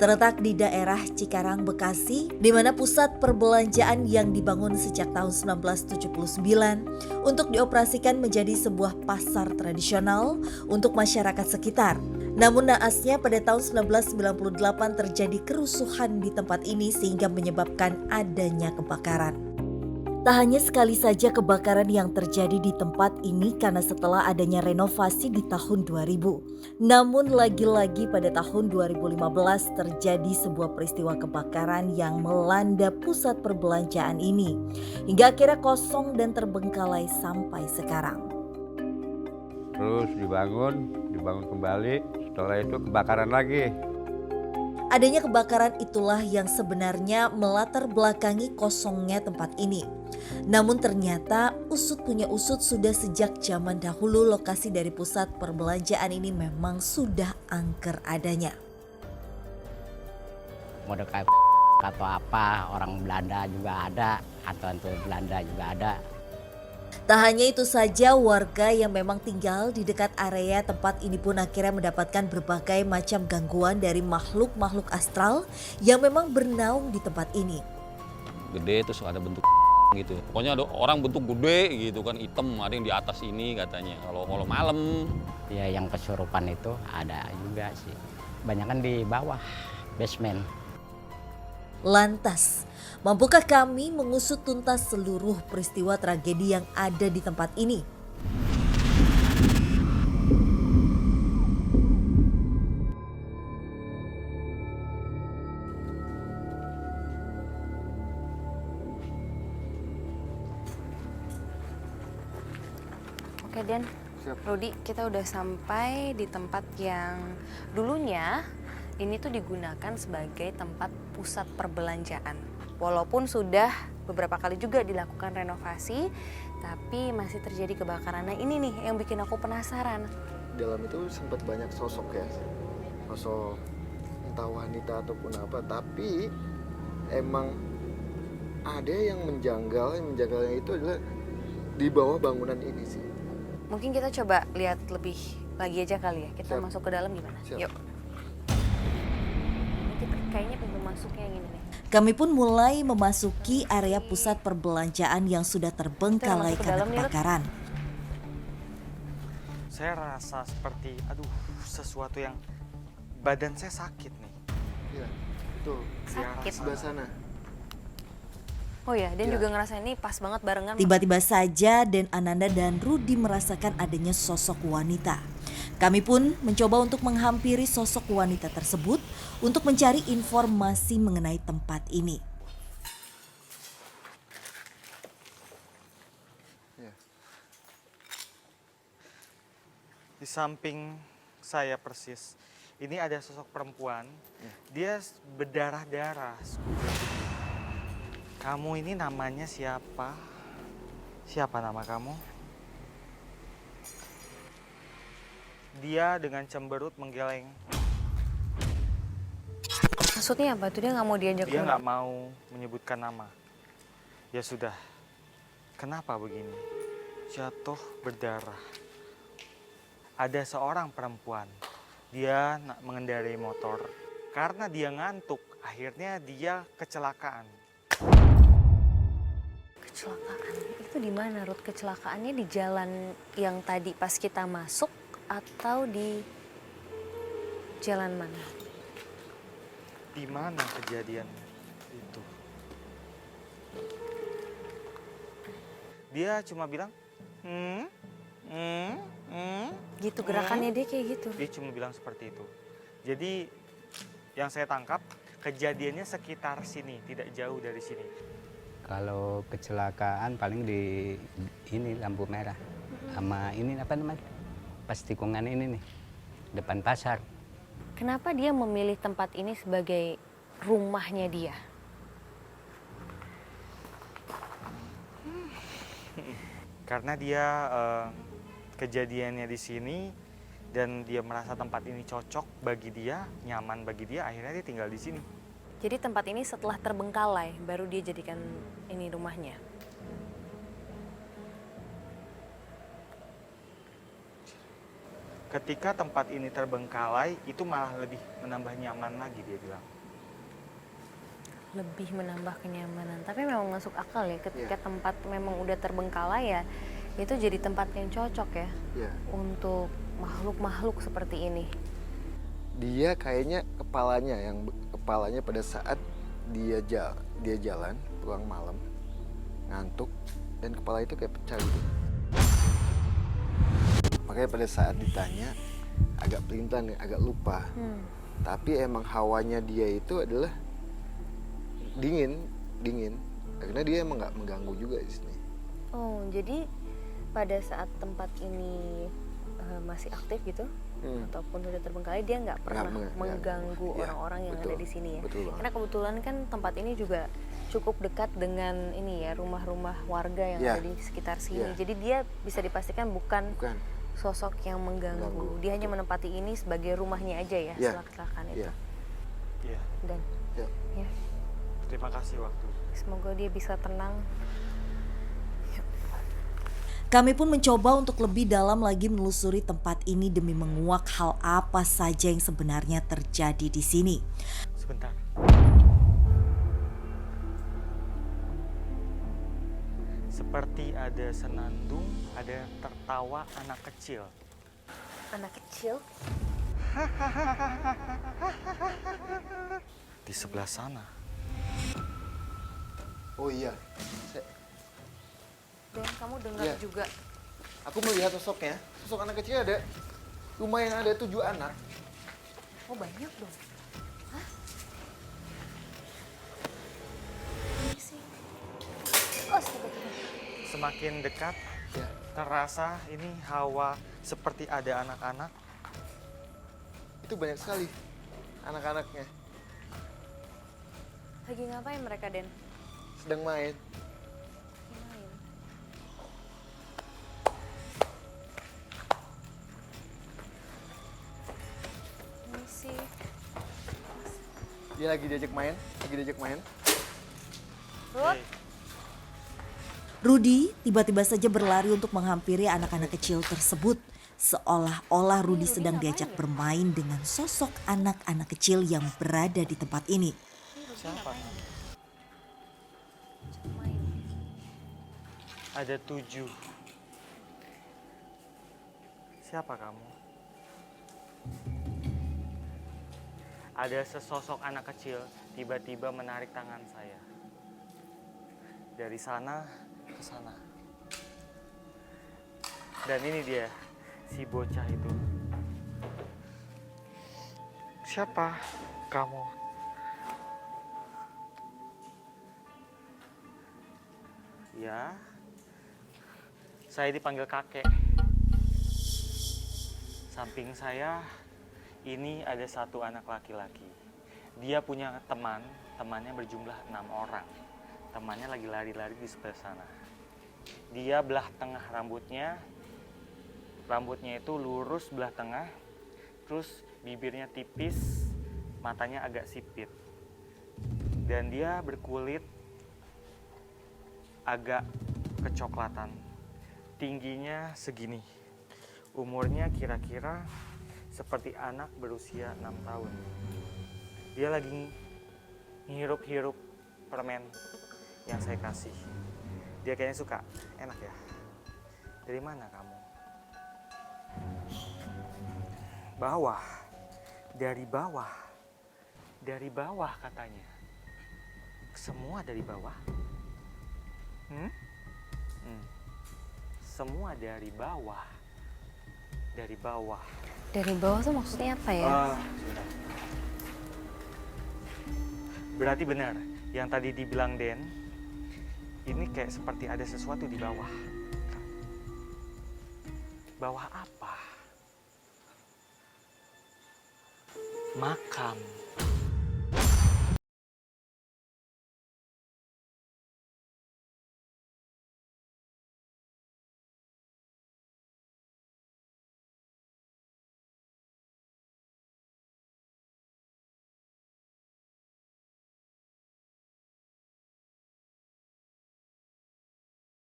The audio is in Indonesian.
Terletak di daerah Cikarang, Bekasi, di mana pusat perbelanjaan yang dibangun sejak tahun 1979 untuk dioperasikan menjadi sebuah pasar tradisional untuk masyarakat sekitar. Namun naasnya pada tahun 1998 terjadi kerusuhan di tempat ini sehingga menyebabkan adanya kebakaran. Tak hanya sekali saja kebakaran yang terjadi di tempat ini karena setelah adanya renovasi di tahun 2000. Namun lagi-lagi pada tahun 2015 terjadi sebuah peristiwa kebakaran yang melanda pusat perbelanjaan ini. Hingga akhirnya kosong dan terbengkalai sampai sekarang. Terus dibangun kembali, setelah itu kebakaran lagi. Adanya kebakaran itulah yang sebenarnya melatar belakangi kosongnya tempat ini. Namun ternyata usut punya usut sudah sejak zaman dahulu lokasi dari pusat perbelanjaan ini memang sudah angker adanya. Mode kayak atau apa, orang Belanda juga ada, hantu-hantu Belanda juga ada. Tak hanya itu saja, warga yang memang tinggal di dekat area tempat ini pun akhirnya mendapatkan berbagai macam gangguan dari makhluk-makhluk astral yang memang bernaung di tempat ini. Gede terus ada bentuk gitu. Pokoknya ada orang bentuk gede gitu kan, hitam, ada yang di atas ini katanya. Kalau malam. Ya yang kesurupan itu ada juga sih. Banyak kan di bawah, basement. Lantas, mampukah kami mengusut tuntas seluruh peristiwa tragedi yang ada di tempat ini? Oke Den, Rudi, kita udah sampai di tempat yang dulunya ini tuh digunakan sebagai tempat pusat perbelanjaan. Walaupun sudah beberapa kali juga dilakukan renovasi, tapi masih terjadi kebakaran. Nah ini nih yang bikin aku penasaran. Dalam itu sempat banyak sosok ya, sosok entah wanita ataupun apa, tapi emang ada yang menjanggalnya itu adalah di bawah bangunan ini sih. Mungkin kita coba lihat lebih lagi aja kali ya, kita Siap. masuk ke dalam gimana? Siap. Yuk. Kayaknya pintu masuknya yang ini nih. Kami pun mulai memasuki area pusat perbelanjaan yang sudah terbengkalai Kita masuk ke karena dalam nih, Rut. kebakaran. Saya rasa seperti, sesuatu yang badan saya sakit nih. Iya, betul. Sakit. Sebelah sana. Oh ya, Dan Ya. juga ngerasain ini pas banget barengan. Tiba-tiba saja Den Ananda dan Rudi merasakan adanya sosok wanita. Kami pun mencoba untuk menghampiri sosok wanita tersebut untuk mencari informasi mengenai tempat ini. Ya. Di samping saya persis, ini ada sosok perempuan. Dia berdarah-darah. Kamu ini namanya siapa? Siapa nama kamu? Dia dengan cemberut menggeleng. Maksudnya apa tuh? Dia nggak mau diajak Dia keluar? nggak mau menyebutkan nama. Ya sudah, kenapa begini? Jatuh berdarah. Ada seorang perempuan, dia mengendarai motor. Karena dia ngantuk, akhirnya dia kecelakaan. Kecelakaan itu di mana, Ruth? Kecelakaannya di jalan yang tadi pas kita masuk atau di jalan mana? Di mana kejadian itu? Dia cuma bilang, Gitu gerakannya dia kayak gitu. Dia cuma bilang seperti itu. Jadi yang saya tangkap kejadiannya sekitar sini, tidak jauh dari sini. Kalau kecelakaan paling di ini lampu merah. Sama ini apa namanya? Pas tikungan ini nih, depan pasar. Kenapa dia memilih tempat ini sebagai rumahnya dia? Karena dia kejadiannya di sini dan dia merasa tempat ini cocok bagi dia, nyaman bagi dia, akhirnya dia tinggal di sini. Jadi tempat ini setelah terbengkalai baru dia jadikan ini rumahnya. ketika tempat ini terbengkalai itu malah lebih menambah nyaman lagi, dia bilang. Lebih menambah kenyamanan. Tapi memang masuk akal ya, ketika tempat memang udah terbengkalai ya, itu jadi tempat yang cocok ya Iya. untuk makhluk-makhluk seperti ini. Dia kayaknya kepalanya pada saat dia jalan pulang malam ngantuk dan kepala itu kayak pecah gitu. Makanya pada saat ditanya agak pelintan, agak lupa. Tapi emang hawanya dia itu adalah dingin. Karena dia emang nggak mengganggu juga di sini. Oh, jadi pada saat tempat ini masih aktif gitu, ataupun sudah terbengkalai, dia nggak pernah mengganggu orang-orang yang ada di sini ya. Betul banget. Karena kebetulan kan tempat ini juga cukup dekat dengan ini ya, rumah-rumah warga yang ada di sekitar sini. Jadi dia bisa dipastikan bukan sosok yang mengganggu. Dia hanya menempati ini sebagai rumahnya aja ya, setelah kecelakaan itu. Iya. Dan ya, Terima kasih waktu. semoga dia bisa tenang. Kami pun mencoba untuk lebih dalam lagi menelusuri tempat ini demi menguak hal apa saja yang sebenarnya terjadi di sini. Sebentar. Seperti ada senandung, ada tertawa anak kecil. Anak kecil? Di sebelah sana. Oh iya. Dan kamu dengar juga? Aku melihat sosoknya. Sosok anak kecil ada. Lumayan ada 7 anak. Oh, banyak dong. Hah? Ini sih. Oh, astaga. Semakin dekat, terasa ini hawa seperti ada anak-anak. Itu banyak sekali anak-anaknya. Lagi ngapain mereka, Den? Sedang main. Main. Ini sih. Dia lagi diajak main. Ruth? Rudy tiba-tiba saja berlari untuk menghampiri anak-anak kecil tersebut. Seolah-olah Rudy sedang diajak bermain dengan sosok anak-anak kecil yang berada di tempat ini. Siapa? Main. Ada 7. Siapa kamu? Ada sesosok anak kecil tiba-tiba menarik tangan saya. Dari sana ke sana. Dan ini dia, si bocah itu. Siapa kamu? Ya, saya dipanggil kakek. Samping saya, ini ada satu anak laki-laki. Dia punya temannya berjumlah 6 orang. Temannya lagi lari-lari di sebelah sana. Dia belah tengah rambutnya itu lurus belah tengah, terus bibirnya tipis, matanya agak sipit. Dan dia berkulit agak kecoklatan. Tingginya segini. Umurnya kira-kira seperti anak berusia 6 tahun. Dia lagi ngirup-hirup permen yang saya kasih. Dia kayaknya suka, enak ya. Dari mana kamu? Bawah. Dari bawah. Dari bawah katanya. Semua dari bawah? Semua dari bawah. Dari bawah. Dari bawah tuh maksudnya apa ya? Sebentar. Berarti benar yang tadi dibilang Den, ini kayak seperti ada sesuatu di bawah. Bawah apa? Makam.